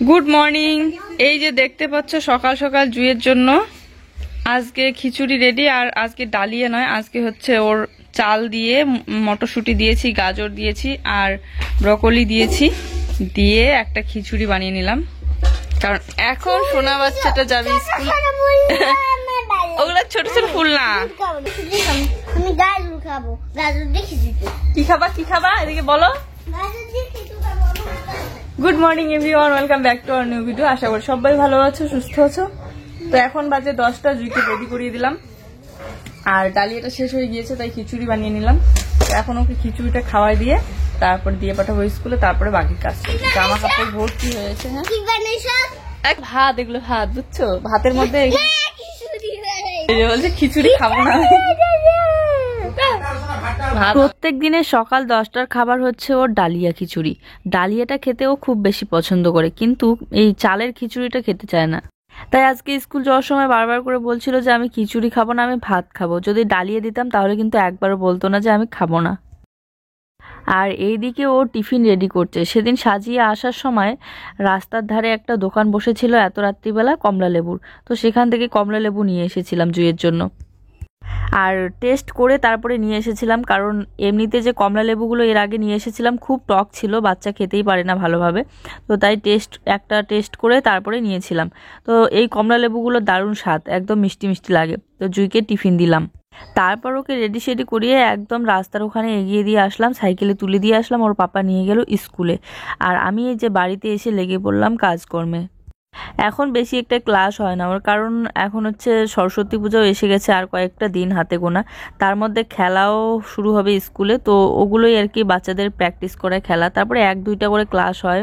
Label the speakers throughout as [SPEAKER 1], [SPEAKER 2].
[SPEAKER 1] Good morning. এই যে দেখতে পাচ্ছ সকাল সকাল জুয়ের জন্য আজকে খিচুড়ি রেডি। আর আজকে ডালিয়া নয়, আজকে হচ্ছে ওর চাল দিয়ে মটরশুঁটি দিয়েছি, গাজর দিয়েছি আর ব্রকলি দিয়েছি, দিয়ে একটা খিচুড়ি বানিয়ে নিলাম। কারণ এখন সোনা বাচ্চাটা যাবে স্কুল। ওগুলা ছোট ছোট ফুল না। কি খাবা কি খাবা এদিকে বলো। Good morning everyone, welcome back to our new video. আশা করি সবাই ভালো আছো, সুস্থ আছো। তো এখন বাজে 10টা, জুইকে রেডি করিয়ে দিলাম আর ডালিয়াটা শেষ হয়ে গিয়েছে, তাই খিচুড়ি বানিয়ে নিলাম। তো এখন ওকে খিচুড়িটা খাওয়াই দিয়ে তারপর দিয়ে পাঠাবো স্কুলে, তারপরে বাকি কাজ। জামা কাপড় ভর্তি হয়েছে। হ্যাঁ ভাত, এগুলো ভাত বুঝছো, ভাতের মধ্যে বলছে খিচুড়ি খাবো না। প্রত্যেক দিনের সকাল 10টার খাবার হচ্ছে ওর ডালিয়া খিচুড়ি। ডালিয়াটা খেতে ও খুব বেশি পছন্দ করে, কিন্তু এই চালের খিচুড়িটা খেতে চায় না। তাই আজকে স্কুল যাওয়ার সময় বারবার করে বলছিল যে আমি খিচুড়ি খাবো না, আমি ভাত খাবো। যদি ডালিয়া দিতাম তাহলে কিন্তু একবারও বলতো না যে আমি খাবো না। আর এইদিকে ও টিফিন রেডি করছে। সেদিন সাজিয়ে আসার সময় রাস্তার ধারে একটা দোকান বসেছিল এত রাত্রিবেলা কমলা লেবুর, তো সেখান থেকে কমলা লেবু নিয়ে এসেছিলাম জুইয়ের জন্য। আর টেস্ট করে তারপরে নিয়ে এসেছিলাম, কারণ এমনিতে যে কমলা লেবুগুলো এর আগে নিয়ে এসেছিলাম খুব টক ছিল, বাচ্চা খেতেই পারে না ভালোভাবে। তো তাই টেস্ট করে তারপরে নিয়েছিলাম। তো এই কমলা লেবুগুলো দারুণ স্বাদ, একদম মিষ্টি মিষ্টি লাগে। তো জুইকে টিফিন দিলাম, তারপর ওকে রেডি সেডি করিয়ে একদম রাস্তার ওখানে এগিয়ে দিয়ে আসলাম, সাইকেলে তুলে দিয়ে আসলাম। ওর পাপা নিয়ে গেল স্কুলে, আর আমি এই যে বাড়িতে এসে লেগে পড়লাম কাজকর্মে। এখন বেশি একটা ক্লাস হয় না ওর, কারণ এখন হচ্ছে সরস্বতী পুজোও এসে গেছে, আর কয়েকটা দিন হাতে গোনা। তার মধ্যে খেলাও শুরু হবে স্কুলে, তো ওগুলোই আর কি বাচ্চাদের প্র্যাকটিস করে খেলা। তারপরে 1-2টা করে ক্লাস হয়,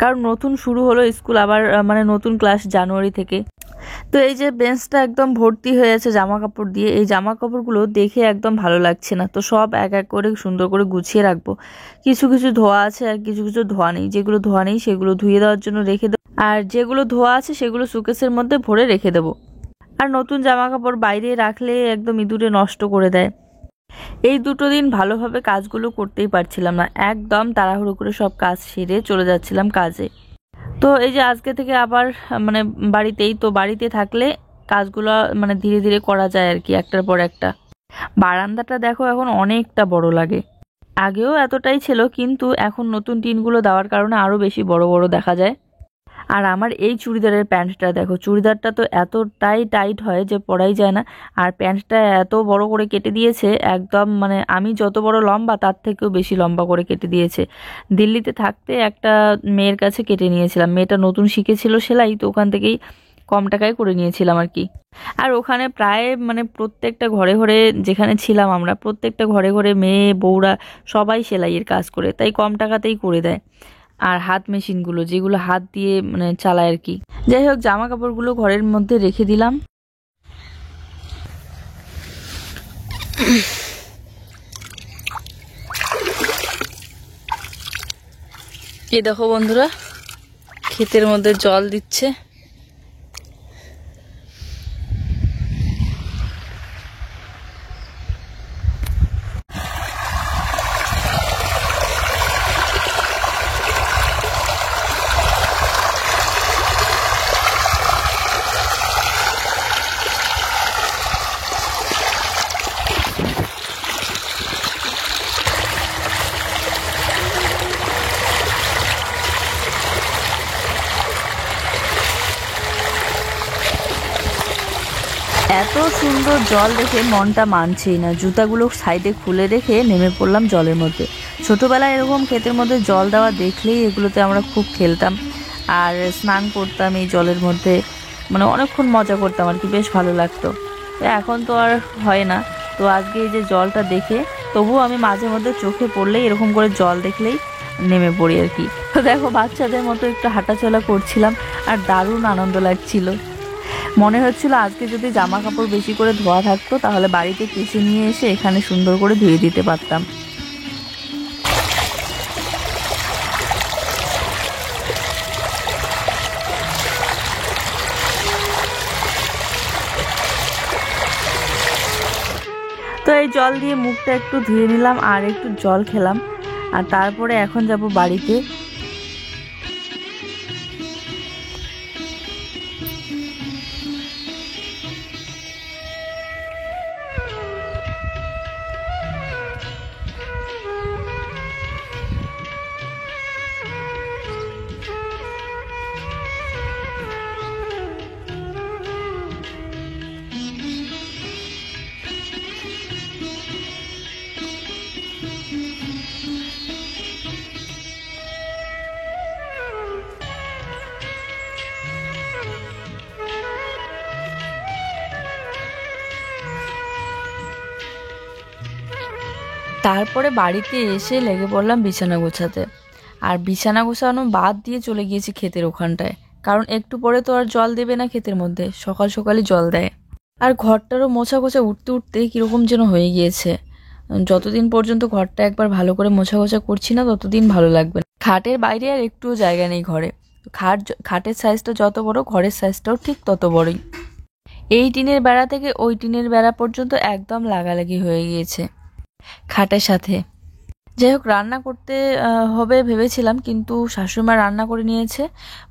[SPEAKER 1] কারণ নতুন শুরু হলো স্কুল আবার, মানে নতুন ক্লাস জানুয়ারি থেকে। তো এই যে বেঞ্চটা একদম ভর্তি হয়ে আছে জামা কাপড় দিয়ে। এই জামা কাপড়গুলো দেখে একদম ভালো লাগছে না, তো সব এক এক করে সুন্দর করে গুছিয়ে রাখবো। কিছু কিছু ধোয়া আছে আর কিছু কিছু ধোয়া নেই। যেগুলো ধোয়া নেই সেগুলো ধুয়ে দেওয়ার জন্য রেখে দেবো, আর যেগুলো ধোয়া আছে সেগুলো সুকেসের মধ্যে ভরে রেখে দেবো। আর নতুন জামা কাপড় বাইরে রাখলে একদম ইঁদুরে নষ্ট করে দেয়। এই 2টো দিন ভালোভাবে কাজগুলো করতেই পারছিলাম না, একদম তাড়াহুড়ো করে সব কাজ সেরে চলে যাচ্ছিলাম কাজে। তো এই যে আজকে থেকে আবার মানে বাড়িতেই, তো বাড়িতে থাকলে কাজগুলো মানে ধীরে ধীরে করা যায় আর কি, একটার পর একটা। বারান্দাটা দেখো এখন অনেকটা বড় লাগে, আগেও এতটাই ছিল, কিন্তু এখন নতুন টিনগুলো দেওয়ার কারণে আরো বেশি বড় বড় দেখা যায়। আর আমার এই চুড়িদারের প্যান্টটা দেখো, চুড়িদারটা তো এতটাই টাইট হয় যে পরাই যায় না, আর প্যান্টটা এত বড় করে কেটে দিয়েছে একদম, মানে আমি যত বড় লম্বা তার থেকেও বেশি লম্বা করে কেটে দিয়েছে। দিল্লিতে থাকতে একটা মেয়ের কাছে কেটে নিয়েছিলাম, মেয়েটা নতুন শিখেছিল সেলাই, তো ওখান থেকেই কম টাকায় করে নিয়েছিলাম আর কি। আর ওখানে প্রায় মানে প্রত্যেকটা ঘরে ঘরে, যেখানে ছিলাম আমরা, প্রত্যেকটা ঘরে ঘরে মেয়ে বউরা সবাই সেলাইয়ের কাজ করে, তাই কম টাকাতেই করে দেয়। আর হাত মেশিনগুলো যেগুলো হাত দিয়ে মানে চালায় আর কি। যাই হোক, জামা কাপড়গুলো ঘরের মধ্যে রেখে দিলাম। এই দেখো বন্ধুরা, ক্ষেতের মধ্যে জল দিচ্ছে। এত সুন্দর জল দেখে মনটা মানছেই না, জুতাগুলো সাইডে খুলে রেখে নেমে পড়লাম জলের মধ্যে। ছোটবেলায় এরকম ক্ষেতের মধ্যে জল দেওয়া দেখলেই এগুলোতে আমরা খুব খেলতাম আর স্নান করতাম এই জলের মধ্যে, মানে অনেকক্ষণ মজা করতাম আর কি, বেশ ভালো লাগতো। এখন তো আর হয় না। তো আজকে এই যে জলটা দেখে, তবুও আমি মাঝে মধ্যে চোখে পড়লেই এরকম করে জল দেখলেই নেমে পড়ি আর কি। তো দেখো বাচ্চাদের মতো একটু হাঁটাচলা করছিলাম আর দারুণ আনন্দ লাগছিল। মনে হচ্ছিল আজকে যদি জামা কাপড় বেশি করে ধোয়া থাকতো তাহলে বাড়িতে কেচে নিয়ে এসে এখানে সুন্দর করে ধুয়ে দিতে পারতাম। তো এই জল দিয়ে মুখটা একটু ধুয়ে নিলাম আর একটু জল খেলাম, আর তারপরে এখন যাব বাড়িতে। তারপরে বাড়িতে এসে লেগে পড়লাম বিছানা গোছাতে। আর বিছানা গোছানো বাদ দিয়ে চলে গিয়েছি ক্ষেতের ওখানটায়, কারণ একটু পরে তো আর জল দেবে না ক্ষেতের মধ্যে, সকাল সকালই জল দেয়। আর ঘরটারও মোছা গোছা উঠতে উঠতে কীরকম যেন হয়ে গিয়েছে। যতদিন পর্যন্ত ঘরটা একবার ভালো করে মোছা গোছা করছি না ততদিন ভালো লাগবে না। খাটের বাইরে আর একটুও জায়গা নেই ঘরে। খাটের সাইজটা যত বড়, ঘরের সাইজটাও ঠিক তত বড়ই। এই টিনের বেড়া থেকে ওই টিনের বেড়া পর্যন্ত একদম লাগালাগি হয়ে গিয়েছে খাটের সাথে। যাই হোক, রান্না করতে হবে ভেবেছিলাম, কিন্তু শাশুড়িমা রান্না করে নিয়েছে,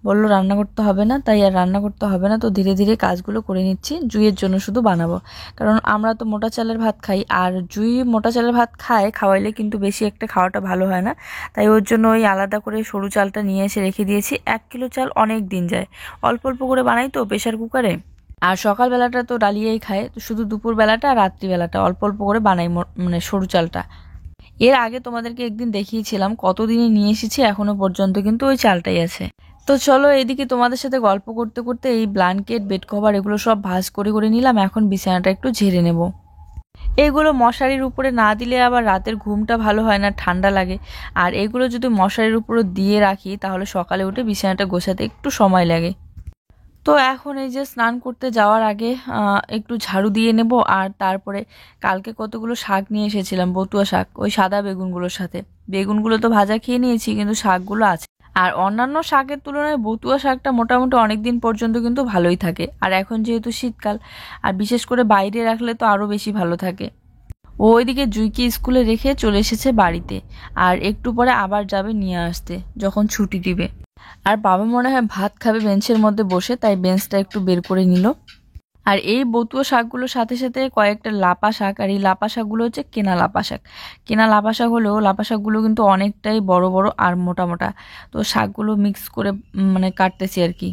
[SPEAKER 1] বললো রান্না করতে হবে না, তাই আর রান্না করতে হবে না। তো ধীরে ধীরে কাজগুলো করে নিচ্ছি, জুইয়ের জন্য শুধু বানাবো, কারণ আমরা তো মোটা চালের ভাত খাই, আর জুই মোটা চালের ভাত খাওয়াইলে কিন্তু বেশি একটা খাওয়াটা ভালো হয় না, তাই ওর জন্য ওই আলাদা করে সরু চালটা নিয়ে এসে রেখে দিয়েছি। 1 কিলো চাল অনেক দিন যায়, অল্প অল্প করে বানাই তো প্রেশার কুকারে। আর সকালবেলাটা তো ডালিয়াই খায়, তো শুধু দুপুরবেলাটা আর রাত্রিবেলাটা অল্প অল্প করে বানাই, মানে সরু চালটা। এর আগে তোমাদেরকে একদিন দেখিয়েছিলাম, কতদিনে নিয়ে এসেছি এখনো পর্যন্ত কিন্তু ওই চালটাই আছে। তো চলো, এদিকে তোমাদের সাথে গল্প করতে করতে এই ব্ল্যাঙ্কেট, বেড কভার এগুলো সব ভাঁজ করে করে নিলাম। এখন বিছানাটা একটু ঝেড়ে নেব। এগুলো মশারির উপরে না দিলে আবার রাতের ঘুমটা ভালো হয় না, ঠান্ডা লাগে। আর এগুলো যদি মশারির উপরে দিয়ে রাখি তাহলে সকালে উঠে বিছানাটা গোছাতে একটু সময় লাগে। তো এখন এই যে স্নান করতে যাওয়ার আগে একটু ঝাড়ু দিয়ে নেব। আর তারপরে কালকে কতগুলো শাক নিয়ে এসেছিলাম, বতুয়া শাক, ওই সাদা বেগুনগুলোর সাথে। বেগুনগুলো তো ভাজা খেয়ে নিয়েছি, কিন্তু শাকগুলো আছে। আর অন্যান্য শাকের তুলনায় বতুয়া শাকটা মোটামুটি অনেক দিন পর্যন্ত কিন্তু ভালোই থাকে। আর এখন যেহেতু শীতকাল, আর বিশেষ করে বাইরে রাখলে তো আরও বেশি ভালো থাকে। ও ওইদিকে জুইকে স্কুলে রেখে চলে এসেছে বাড়িতে, আর একটু পরে আবার যাবে নিয়ে আসতে যখন ছুটি দিবে। আর বাবা মনে হয় ভাত খাবে বেঞ্চের মধ্যে বসে, তাই বেঞ্চটা একটু বের করে নিল। আর এই বতুয়া শাকগুলোর সাথে সাথে কয়েকটা লাপা শাক, আর এই লাপা শাকগুলো হচ্ছে কেনা লাপা শাক। কেনা লাপা শাক হলেও লাপা শাকগুলো কিন্তু অনেকটাই বড় বড় আর মোটা মোটা। তো শাকগুলো মিক্স করে মানে কাটতেছি আর কি।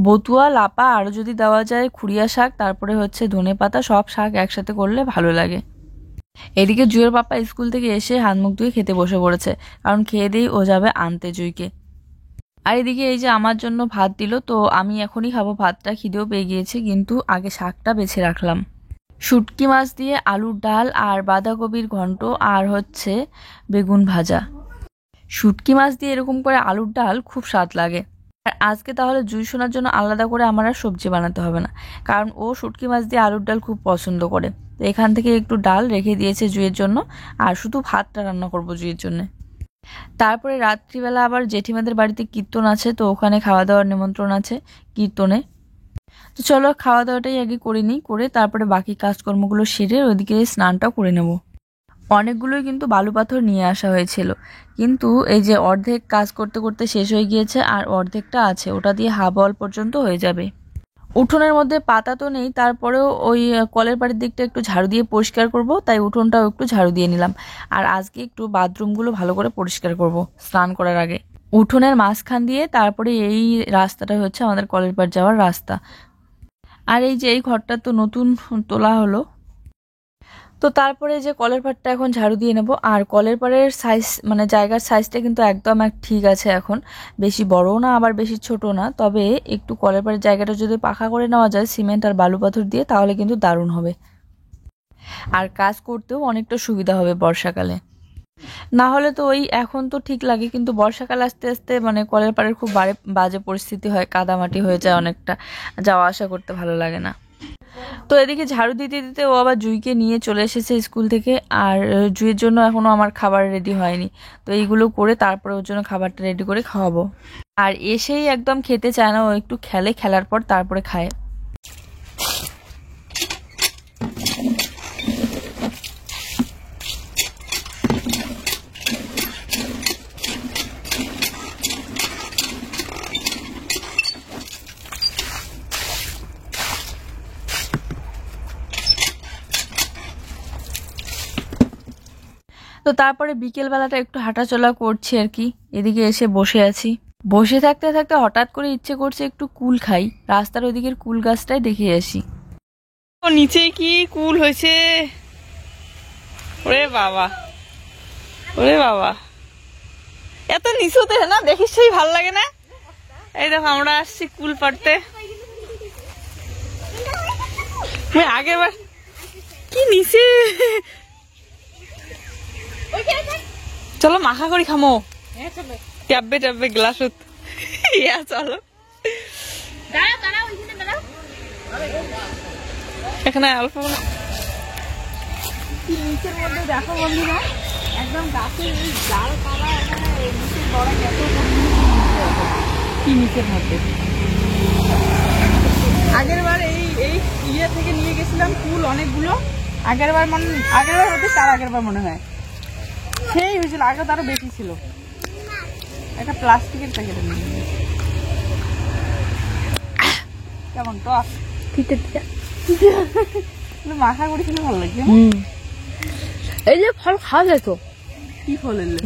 [SPEAKER 1] বতুয়া, লাপা, আরও যদি দেওয়া যায় খুড়িয়া শাক, তারপরে হচ্ছে ধনেপাতা, সব শাক একসাথে করলে ভালো লাগে। এদিকে জুয়ের পাপা স্কুল থেকে এসে হাত মুখ ধুয়ে খেতে বসে পড়েছে, কারণ খেয়ে দিয়েই ও যাবে আনতে জুইকে। আর এদিকে এই যে আমার জন্য ভাত দিল, তো আমি এখনই খাবো ভাতটা, খিদেও পেয়ে গিয়েছে, কিন্তু আগে শাকটা বেছে রাখলাম। শুটকি মাছ দিয়ে আলুর ডাল আর বাঁধাকপির ঘন্ট আর হচ্ছে বেগুন ভাজা। শুটকি মাছ দিয়ে এরকম করে আলুর ডাল খুব স্বাদ লাগে। আর আজকে তাহলে জুই শোনার জন্য আলাদা করে আমার আর সবজি বানাতে হবে না, কারণ ও শুটকি মাছ দিয়ে আলুর ডাল খুব পছন্দ করে। তো এখান থেকে একটু ডাল রেখে দিয়েছে জুইয়ের জন্য, আর শুধু ভাতটা রান্না করবো জুইয়ের জন্য। তারপরে রাত্রিবেলা আবার জেঠিমাদের বাড়িতে কীর্তন আছে, তো ওখানে খাওয়া দাওয়ার নিমন্ত্রণ আছে কীর্তনে। তো চলো খাওয়া দাওয়াটাই আগে করে নিই, করে তারপরে বাকি কাজকর্মগুলো সেরে ওইদিকে স্নানটাও করে নেব। অনেকগুলোই কিন্তু বালু পাথর নিয়ে আসা হয়েছিল, কিন্তু এই যে অর্ধেক কাজ করতে করতে শেষ হয়ে গিয়েছে, আর অর্ধেকটা আছে, ওটা দিয়ে হাফ ওয়াল পর্যন্ত হয়ে যাবে। উঠোনের মধ্যে পাতা তো নেই, তারপরেও ওই কলের পাড়ের দিকটা একটু ঝাড়ু দিয়ে পরিষ্কার করব, তাই উঠোনটাও একটু ঝাড়ু দিয়ে নিলাম। আর আজকে একটু বাথরুমগুলো ভালো করে পরিষ্কার করব স্নান করার আগে। উঠোনের মাঝখান দিয়ে তারপরে এই রাস্তাটা হচ্ছে আমাদের কলের পাড় যাওয়ার রাস্তা। আর এই যে এই ঘরটা তো নতুন তোলা হলো, তো তারপরে যে কলের পাড়টা এখন ঝাড়ু দিয়ে নেব। আর কলের পাড়ের সাইজ, মানে জায়গার সাইজটা কিন্তু একদম ঠিক আছে এখন, বেশি বড়ও না আবার বেশি ছোট না। তবে একটু কলের পাড়ের জায়গাটা যদি পাকা করে নেওয়া যায় সিমেন্ট আর বালু পাথর দিয়ে, তাহলে কিন্তু দারুণ হবে, আর কাজ করতেও অনেকটা সুবিধা হবে বর্ষাকালে। না হলে তো ওই এখন তো ঠিক লাগে, কিন্তু বর্ষাকাল আস্তে আস্তে মানে কলের পাড়ের খুব বাজে পরিস্থিতি হয়, কাদামাটি হয়ে যায় অনেকটা, যাওয়া আসা করতে ভালো লাগে না। তো এদিকে ঝাড়ু দিতে দিতে ও আবার জুইকে নিয়ে চলে এসেছে স্কুল থেকে, আর জুইয়ের জন্য এখনো আমার খাবার রেডি হয়নি। তো এইগুলো করে তারপরে ওর জন্য খাবারটা রেডি করে খাওয়াবো। আর এসেই একদম খেতে চায় না, ও একটু খেলার পর তারপরে খায়। তো তারপরে বিকেল বেলাটা একটু হাঁটাচলা করছি আর কি। এদিকে এসে বসে আছি, বসে থাকতে থাকতে হঠাৎ করে ইচ্ছে করছে একটু কুল খাই, রাস্তার ওইদিকের কুল গাছটাই দেখে আসি। নিচে কি কুল হয়েছে, ওরে বাবা, ওরে বাবা, এত নিচুতে না দেখিস সেই ভাল লাগে না। এই দেখো আমরা আসছি কুল পাড়তে, আগের বার কি নিচে চলো মাখা করি খামো ট্যাববে ট্যাববে গ্লাসত ইয়া চলো এখানে অল্প নিচের মধ্যে দেখো বন্ধুরা একদম গাছের ডাল পালা নিচের বড় এত কি নিচের মধ্যে আগের বার এই ইয়ে থেকে নিয়ে গেছিলাম ফুল অনেকগুলো আগের বার হতে তার আগের বার মনে হয় সেই হয়েছিল আগে তো আরো বেশি ছিল একটা প্লাস্টিকের প্যাকেটে নিয়ে কেমন টক মাখা করেছিল ভালো লাগছে এই যে ফল খাওয়া যায় তো কি ফল এলে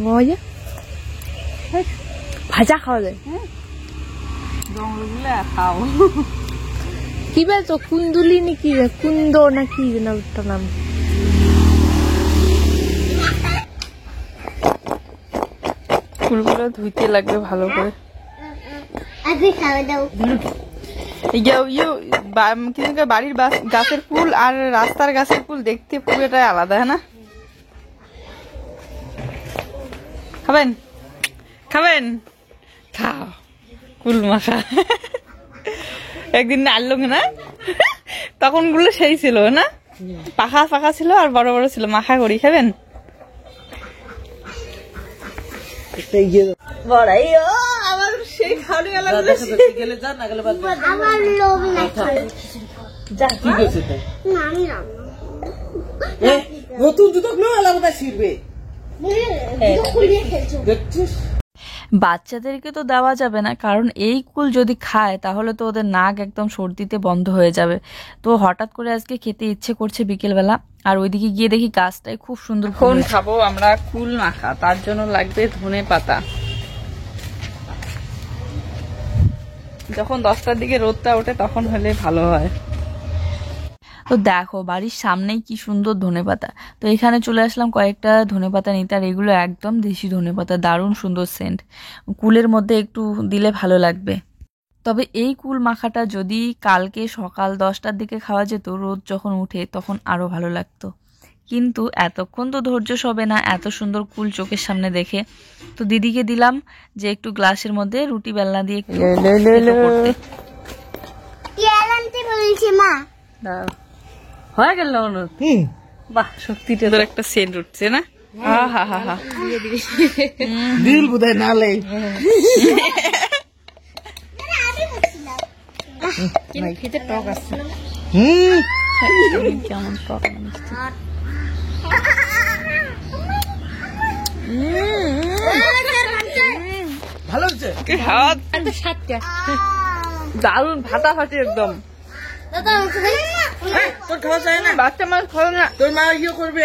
[SPEAKER 1] ভাজা খাওয়া যায় জঙ্গলগুলো খাও কি বলতো কুন্দুলি নাকি কুন্দ নাকি ওটা নাম ফুলগুলো ধুইতে লাগবে ভালো করে বাড়ির গাছের ফুল আর রাস্তার গাছের ফুল দেখতে পুরোটাই আলাদা হ্যাঁ না খাবেন খাবেন খাও কুল মাখা একদিন আনলো না তখন গুলো সেই ছিল না পাখা পাখা ছিল আর বড় বড় ছিল মাখা করি খাবেন আমার সেই খাওয়ানি
[SPEAKER 2] নতুন জুতো আলাদা ছিড়বে
[SPEAKER 1] বাচ্চাদেরকে তো দেওয়া যাবে না কারণ এই কুল যদি খায় তাহলে তো ওদের নাক একদম সর্দিতে বন্ধ হয়ে যাবে তো হঠাৎ করে আজকে খেতে ইচ্ছে করছে বিকেলবেলা আর ওইদিকে গিয়ে দেখি গাছটাই খুব সুন্দর ফুল খাবো আমরা কুল মাখা তার জন্য লাগবে ধনে পাতা যখন 10টার দিকে রোদটা ওঠে তখন হলে ভালো হয় তো দেখো বাড়ির সামনেই কি সুন্দর ধনেপাতা তো এখানে চলে আসলাম কয়েকটা ধনেপাতা নিতে আর এগুলো একদম দেশি ধনেপাতা দারুণ সুন্দর সেন্ট কুলের মধ্যে একটু দিলে ভালো লাগবে তবে এই কুল মাখাটা যদি কালকে সকাল 10টার দিকে খাওয়া যেত রোদ যখন উঠে তখন আরো ভালো লাগতো কিন্তু এতক্ষণ তো ধৈর্য সবে না এত সুন্দর কুল চোখের সামনে দেখে তো দিদিকে দিলাম যে একটু গ্লাসের মধ্যে রুটি বেলনা দিয়ে একটু হয়ে গেল বাহ সত্যিটা তোর একটা সেন্ট উঠছে না
[SPEAKER 2] দিল বোধহয় নালে
[SPEAKER 1] খেতে টক আছে কেমন টক
[SPEAKER 2] ভালো হচ্ছে
[SPEAKER 1] দারুন ফাটাফাটি একদম
[SPEAKER 2] তোর খাওয়া যায় না
[SPEAKER 1] বাচ্চা মাছ খাওয়া না
[SPEAKER 2] তোর মা ইয়ে করবে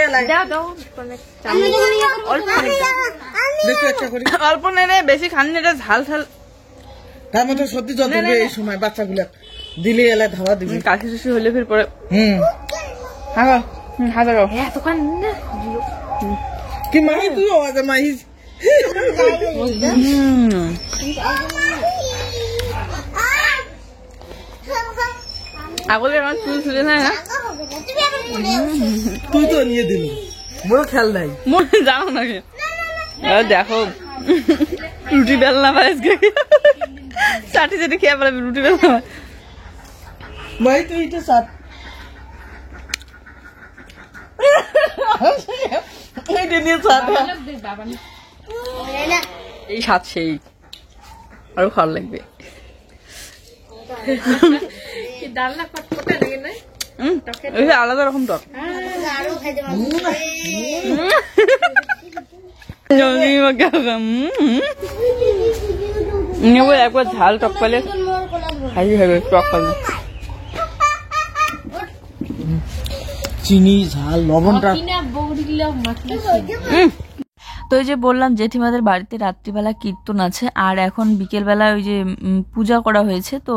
[SPEAKER 1] অল্প নেই বেশি খানি এটা ঝাল ঝাল
[SPEAKER 2] তার মধ্যে সত্যি যত এই সময় বাচ্চাগুলা দিলে এলা ধাওয়া দিবি
[SPEAKER 1] কাশি শুশি হলে ফির পরে
[SPEAKER 2] কি মাহি তুই আওয়াজ মাহি
[SPEAKER 1] আগলে আমার চুল ছিলে না
[SPEAKER 2] তুই তো নিয়ে দিলি মোর খেয়াল নাই
[SPEAKER 1] মনে জানো নাকি দেখো রুটি বেলনা ভাই চাটি চাটি খেয়ে পারবে রুটি বেলনা
[SPEAKER 2] ভাই তুই এটা সাত
[SPEAKER 1] এই স্বাদ সেই আরো ভালো লাগবে আলাদা রকম টক একবার ঝাল টক পালে হাই হবে টক পালে
[SPEAKER 2] চিনি ঝাল লবণটা
[SPEAKER 1] তো ওই যে বললাম জেঠিমাদের বাড়িতে রাত্রিবেলা কীর্তন আছে আর এখন বিকেলবেলা ওই যে পূজা করা হয়েছে তো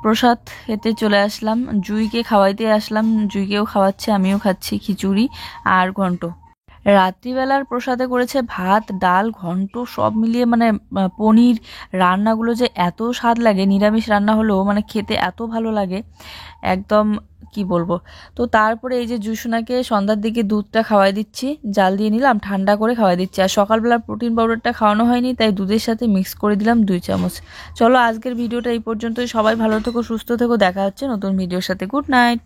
[SPEAKER 1] প্রসাদ খেতে চলে আসলাম জুইকে খাওয়াইতে আসলাম জুইকেও খাওয়াচ্ছে আমিও খাচ্ছি খিচুড়ি আর ঘন্ট রাত্রিবেলার প্রসাদে করেছে ভাত, ডাল, ঘন্ট সব মিলিয়ে মানে পনির। রান্নাগুলো যে এত স্বাদ লাগে, নিরামিষ রান্না হলেও মানে খেতে এত ভালো লাগে, একদম কি বলবো। তো তারপরে এই যে জুসোনাকে সন্ধ্যার দিকে দুধটা খাওয়াই দিচ্ছি, জাল দিয়ে নিলাম, ঠান্ডা করে খাওয়াই দিচ্ছি। আর সকালবেলা প্রোটিন পাউডারটা খাওয়ানো হয়নি, তাই দুধের সাথে মিক্স করে দিলাম 2 চামচ। চলো আজকের ভিডিওটা এই পর্যন্তই। সবাই ভালো থেকো, সুস্থ থেকো, দেখা হচ্ছে নতুন ভিডিওর সাথে। Good night.